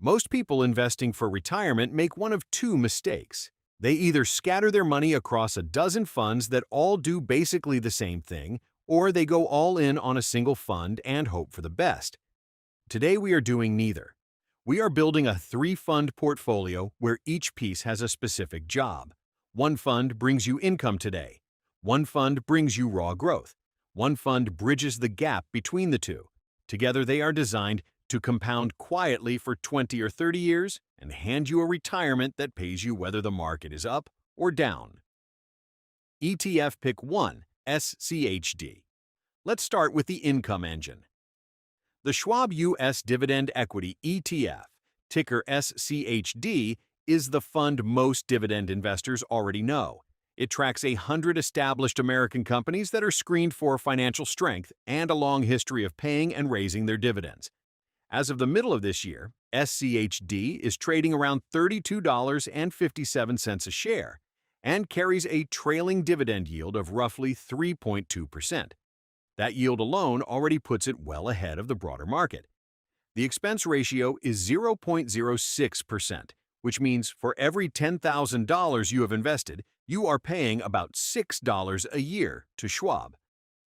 Most people investing for retirement make one of two mistakes. They either scatter their money across a dozen funds that all do basically the same thing, or they go all in on a single fund and hope for the best. Today we are doing neither. We are building a three-fund portfolio where each piece has a specific job. One fund brings you income today. One fund brings you raw growth. One fund bridges the gap between the two. Together they are designed to compound quietly for 20 or 30 years and hand you a retirement that pays you whether the market is up or down. ETF Pick 1, SCHD. Let's start with the income engine. The Schwab U.S. Dividend Equity ETF, ticker SCHD, is the fund most dividend investors already know. It tracks 100 established American companies that are screened for financial strength and a long history of paying and raising their dividends. As of the middle of this year, SCHD is trading around $32.57 a share and carries a trailing dividend yield of roughly 3.2%. That yield alone already puts it well ahead of the broader market. The expense ratio is 0.06%, which means for every $10,000 you have invested, you are paying about $6 a year to Schwab.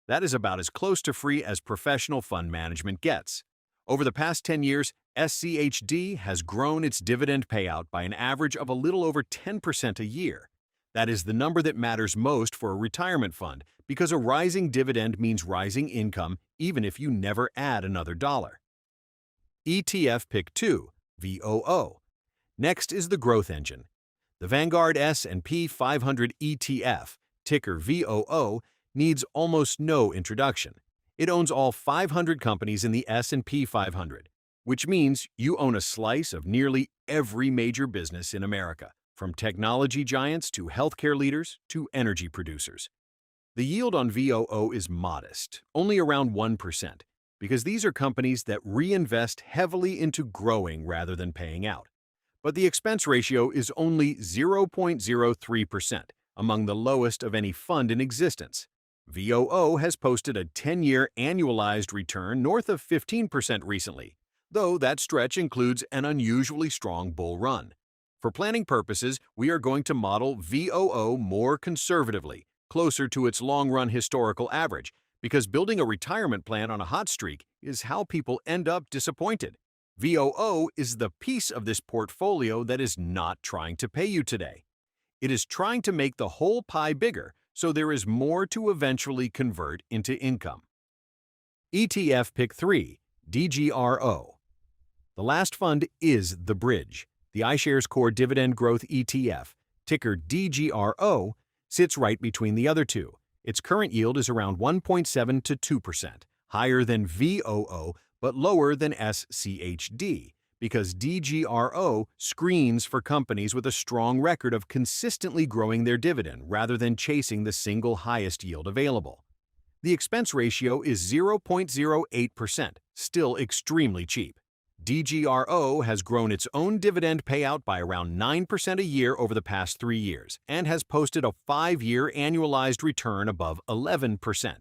That is about as close to free as professional fund management gets. Over the past 10 years, SCHD has grown its dividend payout by an average of a little over 10% a year. That is the number that matters most for a retirement fund because a rising dividend means rising income even if you never add another dollar. ETF Pick 2, VOO. Next is the growth engine. The Vanguard S&P 500 ETF, ticker VOO, needs almost no introduction. It owns all 500 companies in the S&P 500, which means you own a slice of nearly every major business in America, from technology giants to healthcare leaders to energy producers. The yield on VOO is modest, only around 1%, because these are companies that reinvest heavily into growing rather than paying out. But the expense ratio is only 0.03%, among the lowest of any fund in existence. VOO has posted a 10-year annualized return north of 15% recently, though that stretch includes an unusually strong bull run. For planning purposes, we are going to model VOO more conservatively, closer to its long-run historical average, because building a retirement plan on a hot streak is how people end up disappointed. VOO is the piece of this portfolio that is not trying to pay you today. It is trying to make the whole pie bigger, so there is more to eventually convert into income. ETF Pick 3, DGRO. The last fund is the Bridge. The iShares Core Dividend Growth ETF, ticker DGRO, sits right between the other two. Its current yield is around 1.7 to 2%, higher than VOO but lower than SCHD, because DGRO screens for companies with a strong record of consistently growing their dividend rather than chasing the single highest yield available. The expense ratio is 0.08%, still extremely cheap. DGRO has grown its own dividend payout by around 9% a year over the past 3 years and has posted a 5-year annualized return above 11%.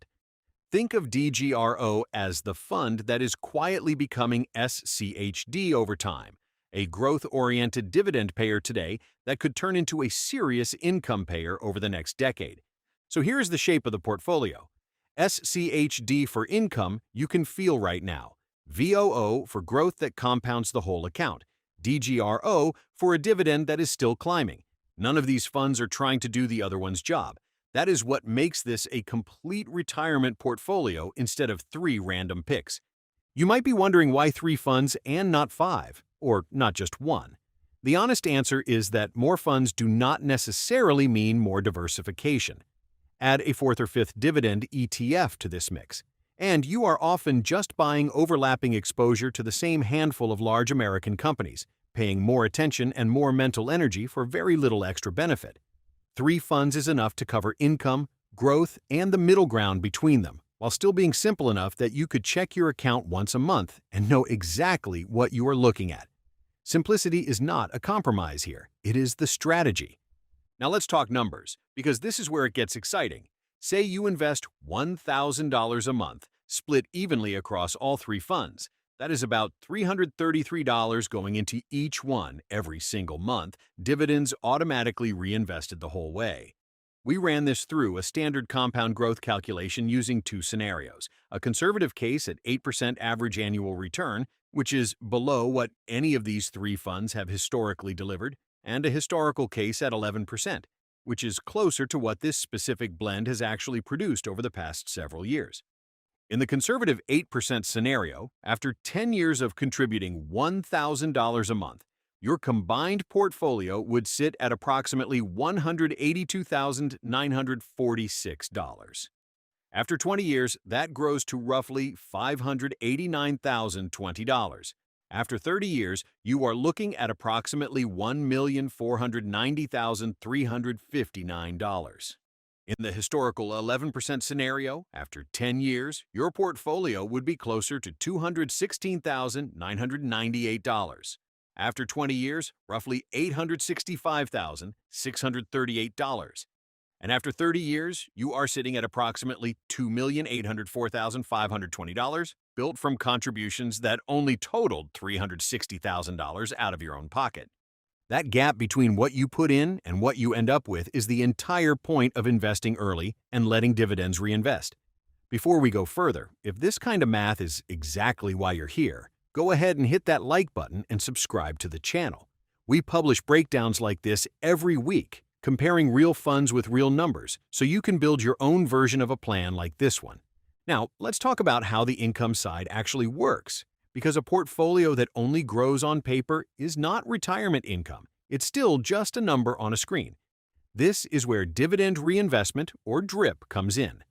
Think of DGRO as the fund that is quietly becoming SCHD over time, a growth-oriented dividend payer today that could turn into a serious income payer over the next decade. So here's the shape of the portfolio. SCHD for income you can feel right now. VOO for growth that compounds the whole account. DGRO for a dividend that is still climbing. None of these funds are trying to do the other one's job. That is what makes this a complete retirement portfolio instead of 3 random picks. You might be wondering why 3 funds and not 5, or not just 1. The honest answer is that more funds do not necessarily mean more diversification. Add a 4th or 5th dividend ETF to this mix, and you are often just buying overlapping exposure to the same handful of large American companies, paying more attention and more mental energy for very little extra benefit. 3 funds is enough to cover income, growth, and the middle ground between them, while still being simple enough that you could check your account once a month and know exactly what you are looking at. Simplicity is not a compromise here, it is the strategy. Now let's talk numbers, because this is where it gets exciting. Say you invest $1,000 a month, split evenly across all 3 funds. That is about $333 going into each one every single month, dividends automatically reinvested the whole way. We ran this through a standard compound growth calculation using two scenarios, a conservative case at 8% average annual return, which is below what any of these three funds have historically delivered, and a historical case at 11%, which is closer to what this specific blend has actually produced over the past several years. In the conservative 8% scenario, after 10 years of contributing $1,000 a month, your combined portfolio would sit at approximately $182,946. After 20 years, that grows to roughly $589,020. After 30 years, you are looking at approximately $1,490,359. In the historical 11% scenario, after 10 years, your portfolio would be closer to $216,998. After 20 years, roughly $865,638. And after 30 years, you are sitting at approximately $2,804,520, built from contributions that only totaled $360,000 out of your own pocket. That gap between what you put in and what you end up with is the entire point of investing early and letting dividends reinvest. Before we go further, if this kind of math is exactly why you're here, go ahead and hit that like button and subscribe to the channel. We publish breakdowns like this every week, comparing real funds with real numbers, so you can build your own version of a plan like this one. Now, let's talk about how the income side actually works. Because a portfolio that only grows on paper is not retirement income. It's still just a number on a screen. This is where dividend reinvestment, or DRIP, comes in.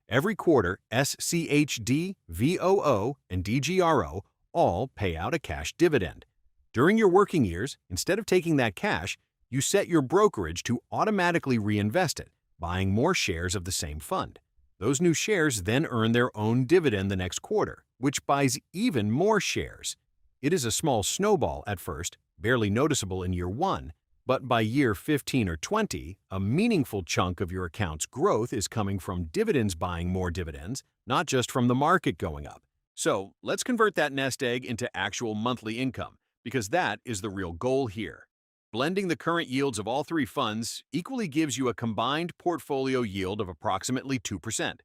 Every quarter, SCHD, VOO, and DGRO all pay out a cash dividend. During your working years, instead of taking that cash, you set your brokerage to automatically reinvest it, buying more shares of the same fund. Those new shares then earn their own dividend the next quarter, which buys even more shares. It is a small snowball at first, barely noticeable in year 1, but by year 15 or 20, a meaningful chunk of your account's growth is coming from dividends buying more dividends, not just from the market going up. So let's convert that nest egg into actual monthly income, because that is the real goal here. Blending the current yields of all three funds equally gives you a combined portfolio yield of approximately 2%.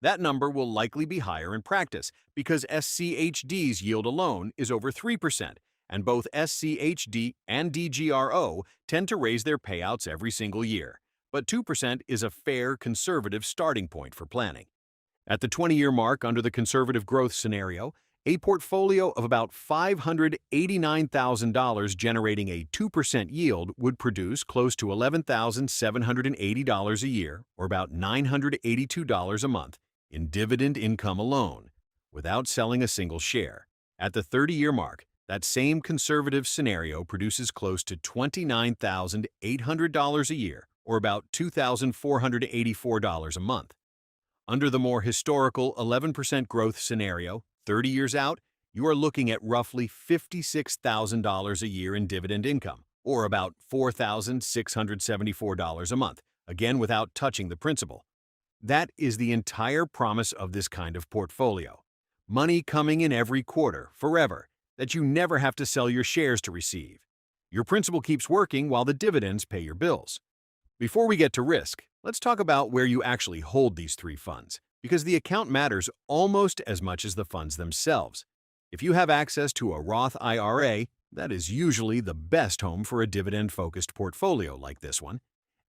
That number will likely be higher in practice because SCHD's yield alone is over 3%, and both SCHD and DGRO tend to raise their payouts every single year. But 2% is a fair, conservative starting point for planning. At the 20-year mark under the conservative growth scenario, a portfolio of about $589,000 generating a 2% yield would produce close to $11,780 a year, or about $982 a month, in dividend income alone, without selling a single share. At the 30-year mark, that same conservative scenario produces close to $29,800 a year, or about $2,484 a month. Under the more historical 11% growth scenario, 30 years out, you are looking at roughly $56,000 a year in dividend income, or about $4,674 a month, again without touching the principal. That is the entire promise of this kind of portfolio. Money coming in every quarter, forever, that you never have to sell your shares to receive. Your principal keeps working while the dividends pay your bills. Before we get to risk, let's talk about where you actually hold these three funds, because the account matters almost as much as the funds themselves. If you have access to a Roth IRA, that is usually the best home for a dividend-focused portfolio like this one.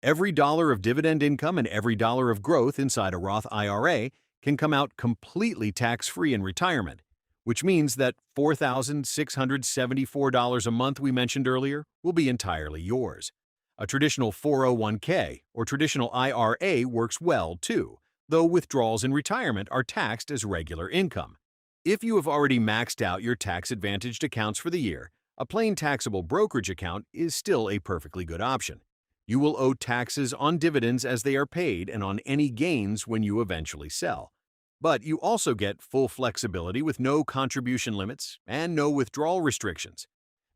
Every dollar of dividend income and every dollar of growth inside a Roth IRA can come out completely tax-free in retirement, which means that $4,674 a month we mentioned earlier will be entirely yours. A traditional 401k or traditional IRA works well too, though withdrawals in retirement are taxed as regular income. If you have already maxed out your tax-advantaged accounts for the year, a plain taxable brokerage account is still a perfectly good option. You will owe taxes on dividends as they are paid and on any gains when you eventually sell. But you also get full flexibility with no contribution limits and no withdrawal restrictions.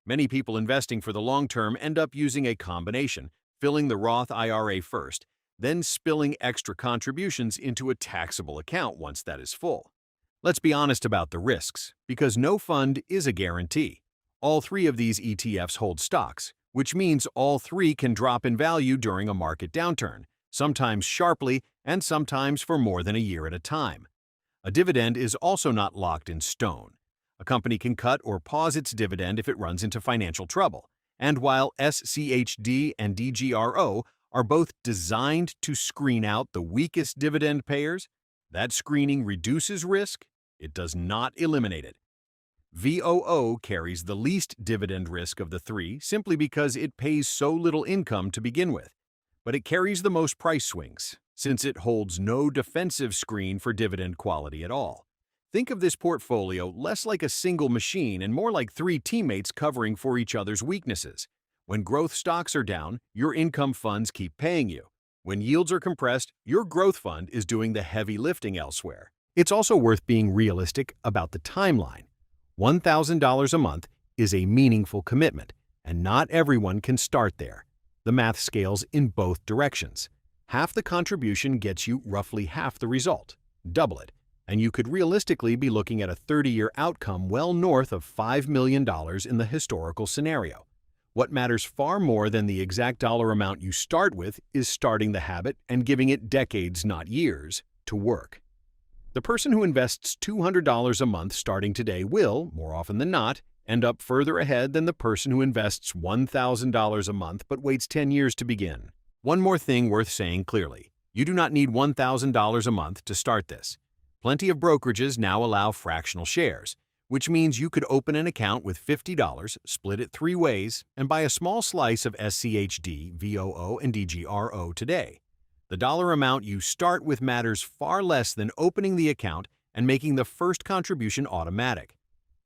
Many people investing for the long term end up using a combination, filling the Roth IRA first, then spilling extra contributions into a taxable account once that is full. Let's be honest about the risks, because no fund is a guarantee. All three of these ETFs hold stocks, which means all three can drop in value during a market downturn, sometimes sharply and sometimes for more than a year at a time. A dividend is also not locked in stone. A company can cut or pause its dividend if it runs into financial trouble. And while SCHD and DGRO are both designed to screen out the weakest dividend payers, that screening reduces risk, it does not eliminate it. VOO carries the least dividend risk of the three simply because it pays so little income to begin with. But it carries the most price swings, since it holds no defensive screen for dividend quality at all. Think of this portfolio less like a single machine and more like three teammates covering for each other's weaknesses. When growth stocks are down, your income funds keep paying you. When yields are compressed, your growth fund is doing the heavy lifting elsewhere. It's also worth being realistic about the timeline. $1,000 a month is a meaningful commitment, and not everyone can start there. The math scales in both directions. Half the contribution gets you roughly half the result. Double it, and you could realistically be looking at a 30-year outcome well north of $5 million in the historical scenario. What matters far more than the exact dollar amount you start with is starting the habit and giving it decades, not years, to work. The person who invests $200 a month starting today will, more often than not, end up further ahead than the person who invests $1,000 a month but waits 10 years to begin. One more thing worth saying clearly. You do not need $1,000 a month to start this. Plenty of brokerages now allow fractional shares, which means you could open an account with $50, split it 3 ways, and buy a small slice of SCHD, VOO, and DGRO today. The dollar amount you start with matters far less than opening the account and making the first contribution automatic.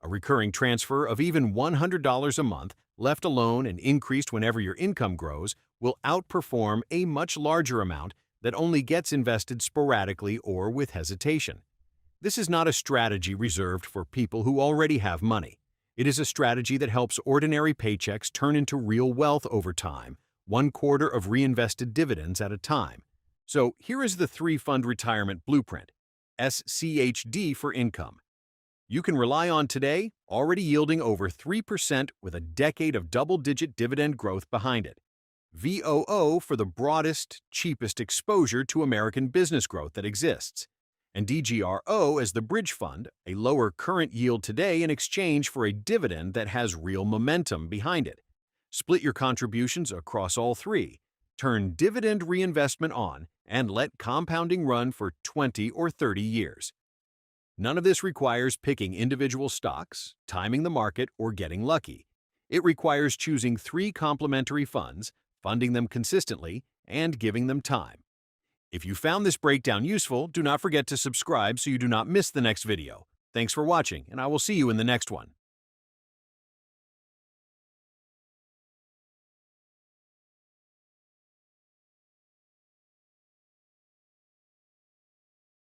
A recurring transfer of even $100 a month, left alone and increased whenever your income grows, will outperform a much larger amount that only gets invested sporadically or with hesitation. This is not a strategy reserved for people who already have money. It is a strategy that helps ordinary paychecks turn into real wealth over time, 1/4 of reinvested dividends at a time. So here is the 3-fund retirement blueprint. SCHD for income. You can rely on today, already yielding over 3% with a decade of double-digit dividend growth behind it. VOO for the broadest, cheapest exposure to American business growth that exists. And DGRO as the bridge fund, a lower current yield today in exchange for a dividend that has real momentum behind it. Split your contributions across all three. Turn dividend reinvestment on and let compounding run for 20 or 30 years. None of this requires picking individual stocks, timing the market, or getting lucky. It requires choosing 3 complementary funds, funding them consistently, and giving them time. If you found this breakdown useful, do not forget to subscribe so you do not miss the next video. Thanks for watching, and I will see you in the next one.